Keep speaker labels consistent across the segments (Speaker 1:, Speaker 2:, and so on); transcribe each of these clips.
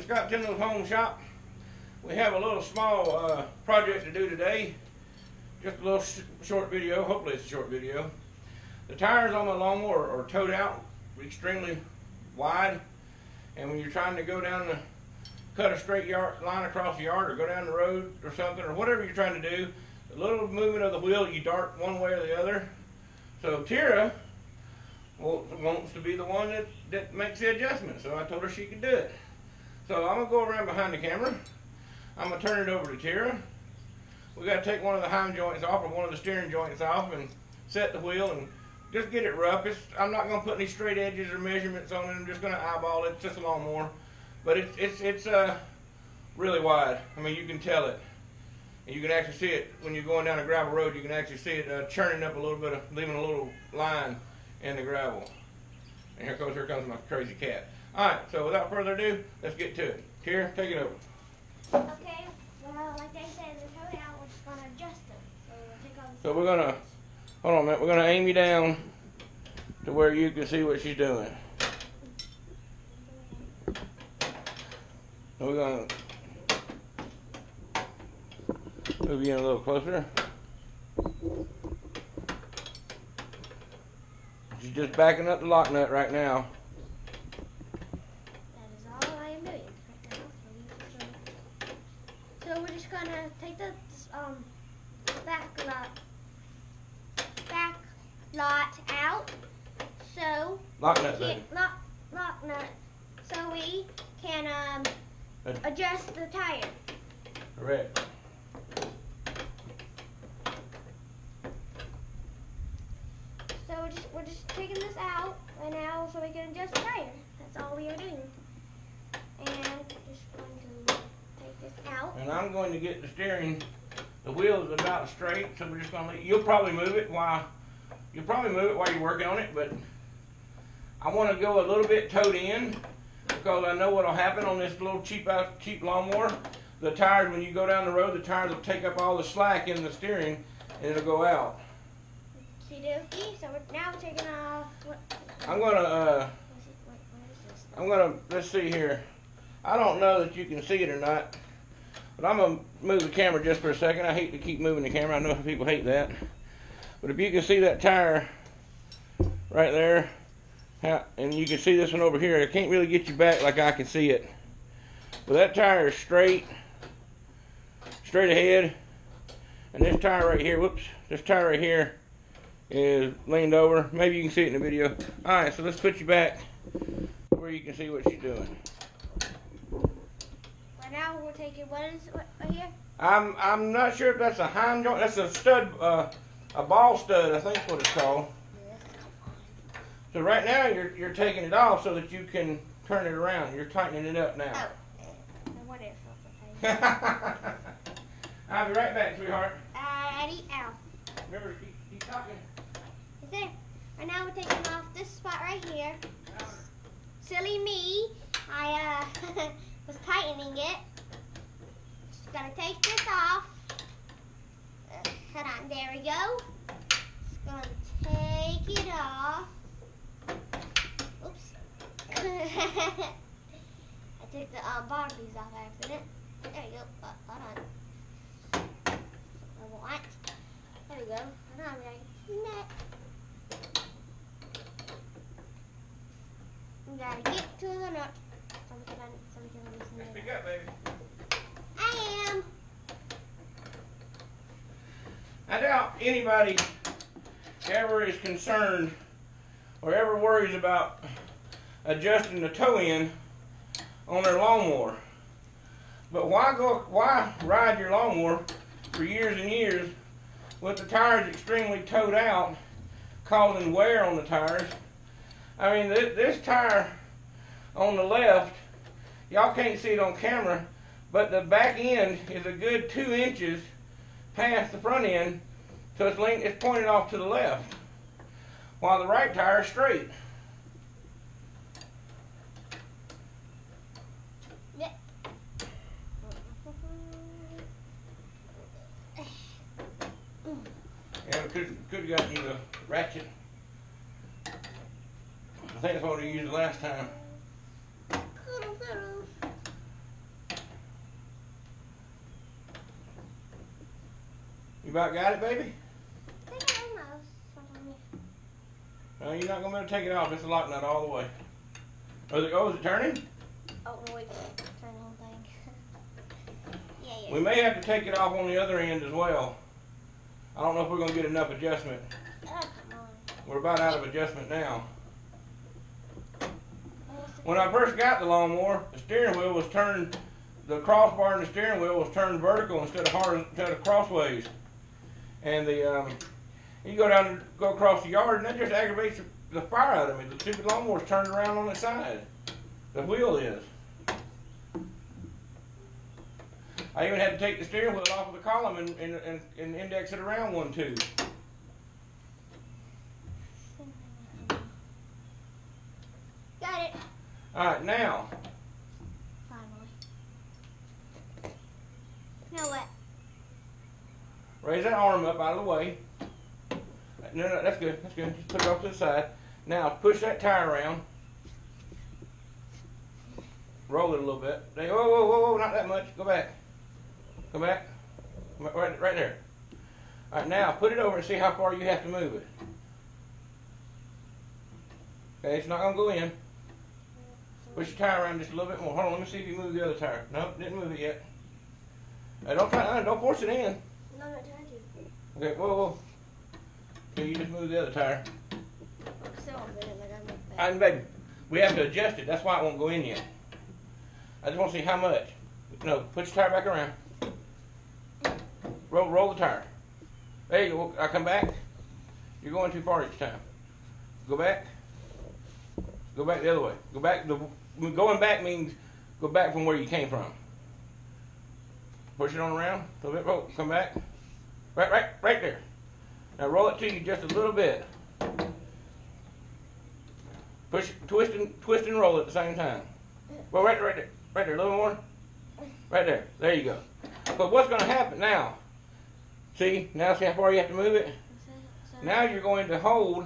Speaker 1: Scott Tyndall's Home Shop. We have a little small project to do today. Just a little short video. Hopefully it's a short video. The tires on the lawnmower are towed out extremely wide, and when you're trying to go down the cut a straight line across the yard, or go down the road or something, or whatever you're trying to do, a little movement of the wheel, you dart one way or the other. So Tira wants to be the one that makes the adjustment, so I told her she could do it. So I'm going to go around behind the camera. I'm going to turn it over to Tira. We got to take one of the heim joints off, or one of the steering joints off, and set the wheel and just get it rough. I'm not going to put any straight edges or measurements on it. I'm just going to eyeball it. It's just a lawnmower. But it's really wide. I mean, you can tell it. And you can actually see it when you're going down a gravel road. You can actually see it churning up a little bit, leaving a little line in the gravel. And here comes my crazy cat. All right, so without further ado, let's get to it. Tira, take it over.
Speaker 2: Okay, well, like they said, the towed out, we're just going to adjust them. So we'll take all
Speaker 1: So we're going to, hold on a minute, we're going to aim you down to where you can see what she's doing. So we're going to move you in a little closer. She's just backing up the lock nut right now.
Speaker 2: That is all I am doing right now. So we're just gonna take the back lot out. So
Speaker 1: Lock nut, baby.
Speaker 2: Lock nut. So we can adjust the tire.
Speaker 1: Correct.
Speaker 2: So we're just taking this out right now so we can adjust the tire. That's all we are doing. And just going to take this out.
Speaker 1: And I'm going to get the steering. The wheel is about straight, so we're just going to. You'll probably move it while you're working on it, but I want to go a little bit towed in because I know what'll happen on this little cheap lawnmower. The tires, when you go down the road, the tires will take up all the slack in the steering, and it'll go out.
Speaker 2: So now we're taking off.
Speaker 1: I'm gonna, let's see here. I don't know that you can see it or not, but I'm gonna move the camera just for a second. I hate to keep moving the camera. I know people hate that, but if you can see that tire right there, and you can see this one over here, I can't really get you back like I can see it. But that tire is straight ahead, and this tire right here, this tire right here is leaned over. Maybe you can see it in the video. Alright, so let's put you back where you can see what she's doing.
Speaker 2: Right now we're taking, what right here?
Speaker 1: I'm not sure if that's a heim joint. That's a stud, a ball stud, I think is what it's called.
Speaker 2: Yes.
Speaker 1: So right now you're taking it off so that you can turn it around. You're tightening it up now.
Speaker 2: Oh. What if? Okay.
Speaker 1: I'll be right back, sweetheart.
Speaker 2: Alrighty, ow.
Speaker 1: Remember, keep talking.
Speaker 2: Is there? Right now we're taking off this spot right here. Silly me, I was tightening it. Just gotta take this off. Hold on, there we go. Just gonna take it off. Oops. I took the bottom piece off accident. There we go. Hold on. There we go. Now I'm going net. We gotta get to the nut.
Speaker 1: Pick up, baby.
Speaker 2: I am.
Speaker 1: I doubt anybody ever is concerned or ever worries about adjusting the toe end on their lawnmower. But why ride your lawnmower for years and years with the tires extremely towed out, causing wear on the tires? I mean, this tire on the left, y'all can't see it on camera, but the back end is a good 2 inches past the front end, so it's pointed off to the left, while the right tire is straight. Yeah, we could have gotten you the ratchet. I think that's what we used last time. You about got it, baby?
Speaker 2: I think I almost.
Speaker 1: No, you're not going to be able to take it off. It's a lock nut all the way. Oh, is it turning?
Speaker 2: Oh, no, wait. Turn the whole thing. Yeah.
Speaker 1: We may have to take it off on the other end as well. I don't know if we're going to get enough adjustment.
Speaker 2: Oh, come on.
Speaker 1: We're about out of adjustment now. When I first got the lawnmower, the steering wheel was turned, the crossbar in the steering wheel was turned vertical instead of crossways. And you go across the yard, and that just aggravates the fire out of me. The stupid lawnmower's turned around on its side. The wheel is. I even had to take the steering wheel off of the column and index it around 1, 2.
Speaker 2: Got it.
Speaker 1: Alright, now.
Speaker 2: Finally. Now what?
Speaker 1: Raise that arm up out of the way. No, that's good. That's good. Just put it off to the side. Now, push that tire around. Roll it a little bit. Whoa, not that much. Go back. Go back. Right there. Alright, now, put it over and see how far you have to move it. Okay, it's not going to go in. Push your tire around just a little bit more. Hold on, let me see if you move the other tire. Nope, didn't move it yet. Don't force it in.
Speaker 2: No, I'm not trying to.
Speaker 1: Okay, whoa. Okay, you just move the other tire.
Speaker 2: I'm still on it, like I'm not
Speaker 1: And baby, we have to adjust it. That's why it won't go in yet. I just want to see how much. No, put your tire back around. Roll the tire. There you go. I come back. You're going too far each time. Go back. Go back the other way. Go back. Going back means go back from where you came from. Push it on around. A little bit. Roll. Come back. Right there. Now roll it to you just a little bit. Push, twist and roll at the same time. Well, right there. Right there. A little more. Right there. There you go. But what's going to happen now? See how far you have to move it? Now you're going to hold.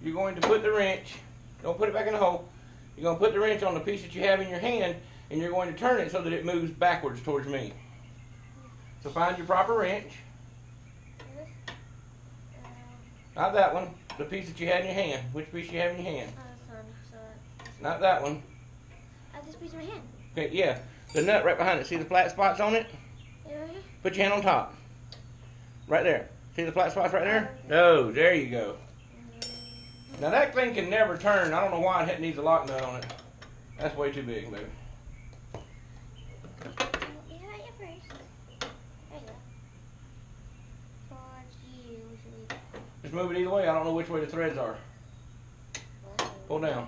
Speaker 1: You're going to put the wrench. Don't put it back in the hole. You're going to put the wrench on the piece that you have in your hand, and you're going to turn it so that it moves backwards towards me. So find your proper wrench. Not that one. The piece that you had in your hand. Which piece you have in your hand? Not that one.
Speaker 2: This piece in my hand.
Speaker 1: Okay, yeah. The nut right behind it. See the flat spots on it?
Speaker 2: Yeah.
Speaker 1: Put your hand on top. Right there. See the flat spots right there? No, there you go. Now that thing can never turn. I don't know why it needs a lock nut on it. That's way too big, baby.
Speaker 2: You got it first. There you go. Towards you.
Speaker 1: Just move it either way. I don't know which way the threads are. Pull down.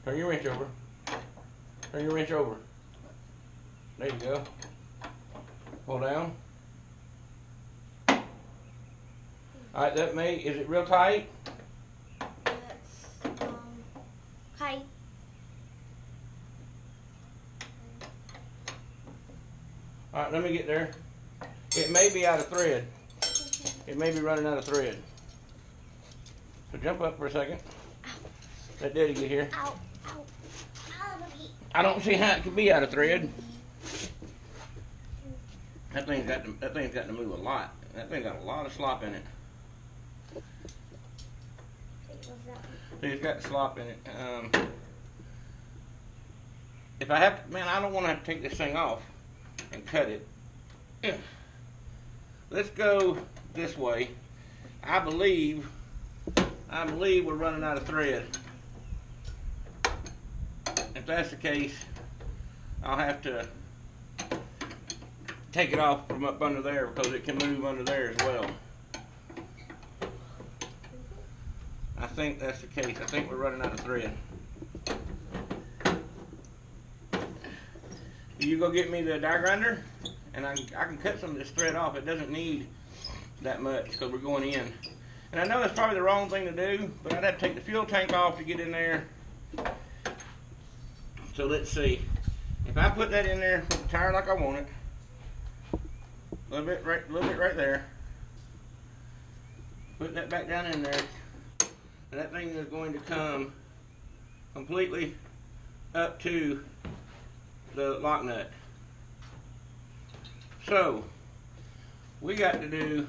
Speaker 1: Turn your wrench over. Turn your wrench over. There you go. Pull down. Alright, is it real tight?
Speaker 2: That's tight.
Speaker 1: Alright, let me get there. It may be out of thread. It may be running out of thread. So jump up for a second. Let Daddy get here.
Speaker 2: Ow.
Speaker 1: I don't see how it could be out of thread. That thing's got to move a lot. That thing got a lot of slop in it. See, it's got slop in it. If I have to, man, I don't want to have to take this thing off and cut it. Let's go this way. I believe we're running out of thread. If that's the case, I'll have to take it off from up under there because it can move under there as well. I think that's the case. I think we're running out of thread. You go get me the die grinder, and I can cut some of this thread off. It doesn't need that much because we're going in. And I know that's probably the wrong thing to do, but I'd have to take the fuel tank off to get in there. So let's see. If I put that in there with the tire like I want it, a little bit right there. Put that back down in there. And that thing is going to come completely up to the lock nut. So we got to do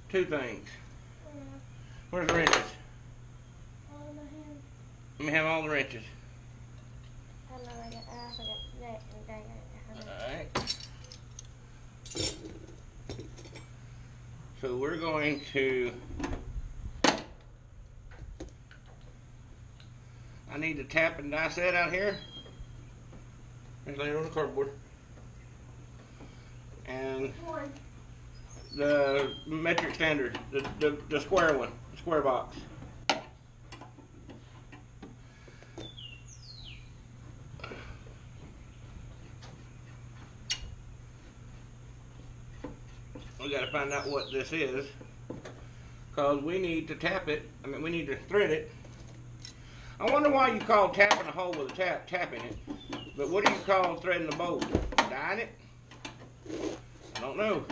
Speaker 1: two things. Where's the wrenches? Let me have all the wrenches. Alright. So we're going to, I need to tap and die set out here. Just lay it on the cardboard. And the metric standard, the square one, the square box. We got to find out what this is, because we need to tap it. I mean, we need to thread it. I wonder why you call tapping a hole with a tap tapping it, but what do you call threading the bolt? Dyeing it? I don't know.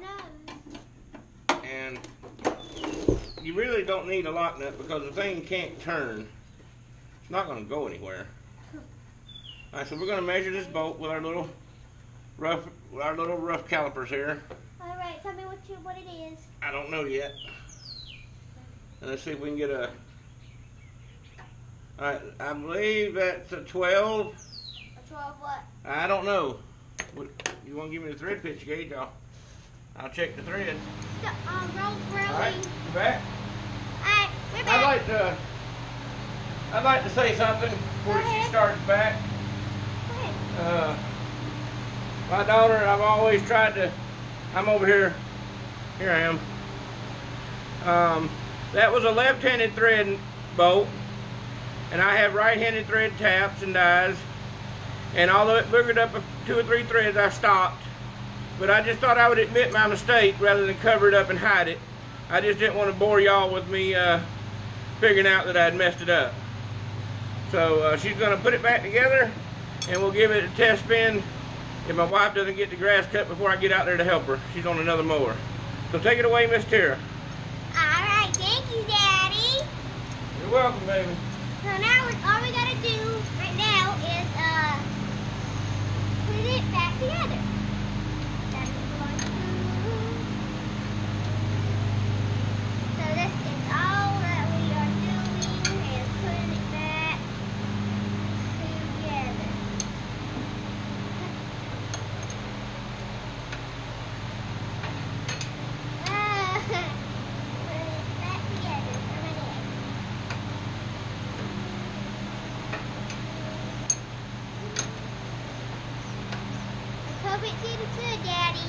Speaker 2: No.
Speaker 1: And you really don't need a lock nut because the thing can't turn. It's not going to go anywhere. All right, so we're going to measure this bolt with our little rough calipers here.
Speaker 2: All right, tell me what it is.
Speaker 1: I don't know yet. And let's see if we can get a. All right, I believe that's a 12.
Speaker 2: A 12 what?
Speaker 1: I don't know. You want to give me the thread pitch gauge? I'll check the thread.
Speaker 2: Roll.
Speaker 1: All right, you back?
Speaker 2: All right, we're back.
Speaker 1: I'd like to say something before she starts back.
Speaker 2: Go ahead.
Speaker 1: My daughter, I've always tried to. I'm over here. Here I am. That was a left-handed thread bolt, and I have right-handed thread taps and dies. And although it boogered up 2 or 3 threads, I stopped. But I just thought I would admit my mistake rather than cover it up and hide it. I just didn't want to bore y'all with me figuring out that I had messed it up. So she's going to put it back together, and we'll give it a test spin if my wife doesn't get the grass cut before I get out there to help her. She's on another mower. So take it away, Miss Tara.
Speaker 2: All right, thank you, Daddy.
Speaker 1: You're welcome, baby.
Speaker 2: So now all we gotta do right now is put it back together. That's what we're going to do. So this is all that we are doing, is putting it back together. Put it back together. Come on in. Let's hope it did good, Daddy.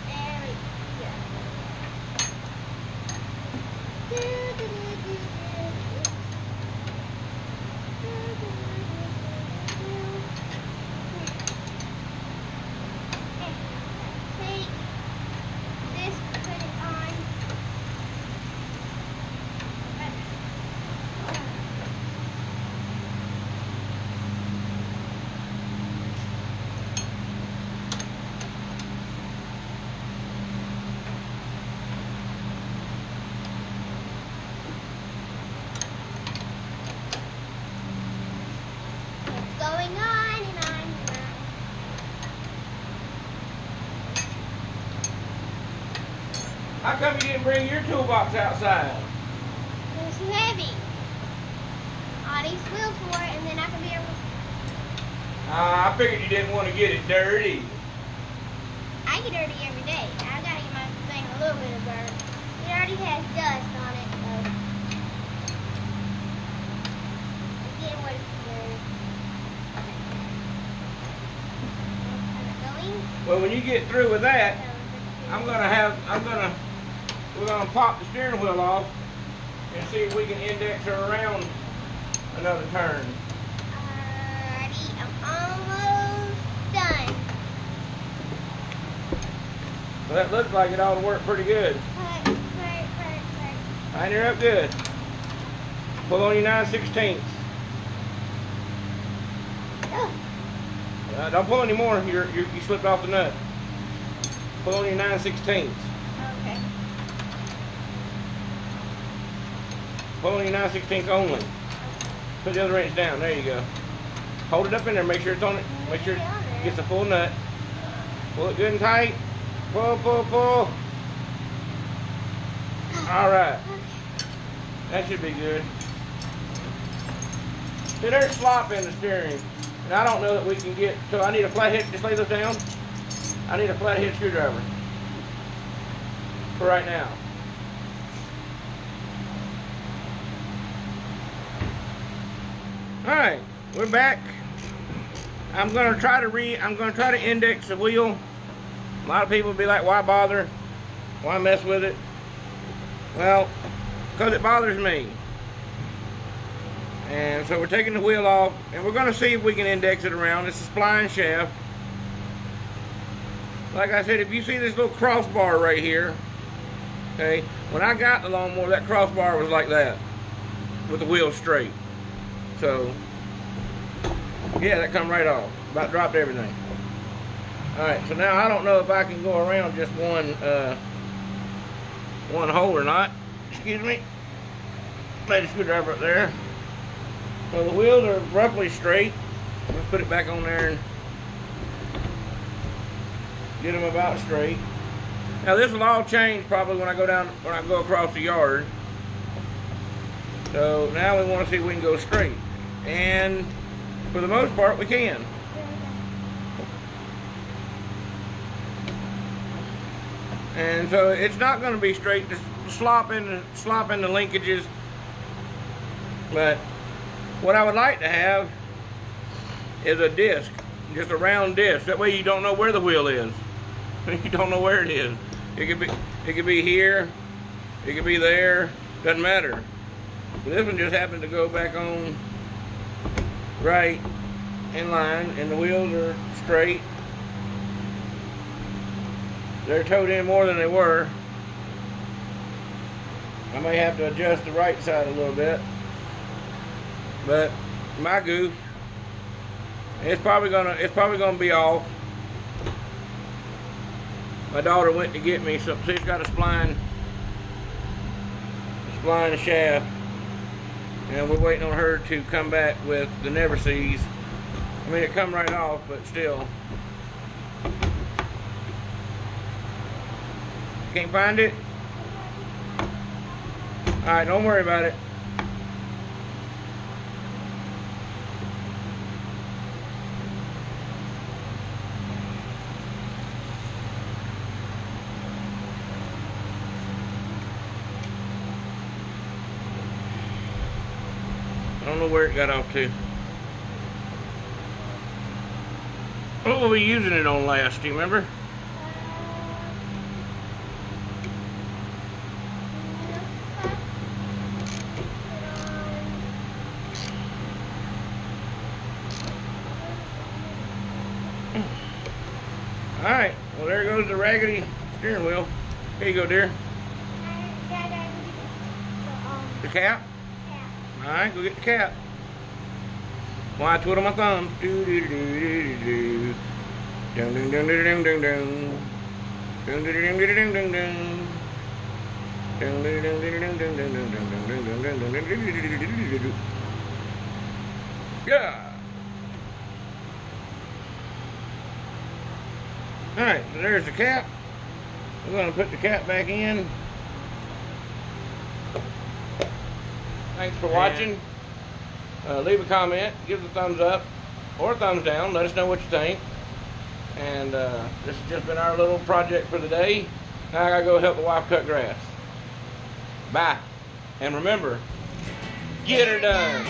Speaker 2: There we go. Take this, put it on. It's going on and on and on.
Speaker 1: How come you didn't bring your toolbox outside?
Speaker 2: It's heavy. All these wheels for it, and then I can be able to.
Speaker 1: I figured you didn't want to get it dirty.
Speaker 2: I get dirty every day. I gotta get my thing a little bit of dirt. It already has dust on it, so it's getting what it's dirty. Going.
Speaker 1: Well, when you get through with that, we're gonna pop the steering wheel off and see if we can index her around another turn.
Speaker 2: Alrighty, I'm almost done.
Speaker 1: Well, that looks like it ought to work pretty good. Line her up good. Pull on your 9/16. Don't pull anymore. You slipped off the nut. Pull on your 9/16.
Speaker 2: Okay.
Speaker 1: Pulling 9/16 only. Put the other wrench down. There you go. Hold it up in there. Make sure it's on it. Make sure it gets a full nut. Pull it good and tight. Pull, pull, pull. All right. That should be good. See, there's slop in the steering. And I don't know that we can get, so I need a flathead. Just lay those down. I need a flathead screwdriver for right now. All right, we're back. I'm gonna try to index the wheel. A lot of people will be like, why bother? Why mess with it? Well, because it bothers me. And so we're taking the wheel off, and we're gonna see if we can index it around. It's a spline shaft. Like I said, if you see this little crossbar right here, okay, when I got the lawnmower, that crossbar was like that, with the wheel straight. So, yeah, that come right off. About dropped everything. Alright, so now I don't know if I can go around just one hole or not. Excuse me. Lay the screwdriver up there. So the wheels are roughly straight. Let's put it back on there and get them about straight. Now this will all change probably when I go across the yard. So now we want to see if we can go straight. And for the most part we can. And so it's not going to be straight, just slop in the linkages. But what I would like to have is a disc, just a round disc. That way you don't know where the wheel is. You don't know where it is. It could be here, it could be there, doesn't matter. But this one just happened to go back on right in line, and the wheels are straight. They're towed in more than they were. I may have to adjust the right side a little bit. But my goof, it's probably gonna be off. My daughter went to get me some. See, it's got a spline shaft, and we're waiting on her to come back with the never sees. I mean, it come right off, but still. Can't find it? Alright, don't worry about it. I don't know where it got off to. What were we using it on last? Do you remember? Alright, well there goes the raggedy steering wheel. Here you go, dear. The cap? Alright, go get the cap. Why, I twiddle my thumbs. Do do do do do. Dun dun dun dun dun dun dun. Dun dun dun dun dun dun dun. Dun dun dun dun dun dun dun dun dun dun dun dun. Yeah. Alright, so there's the cap. We're going to put the cap back in. Thanks for watching. Leave a comment, give us a thumbs up or a thumbs down. Let us know what you think. And this has just been our little project for the day. Now I gotta go help the wife cut grass. Bye. And remember, get her done.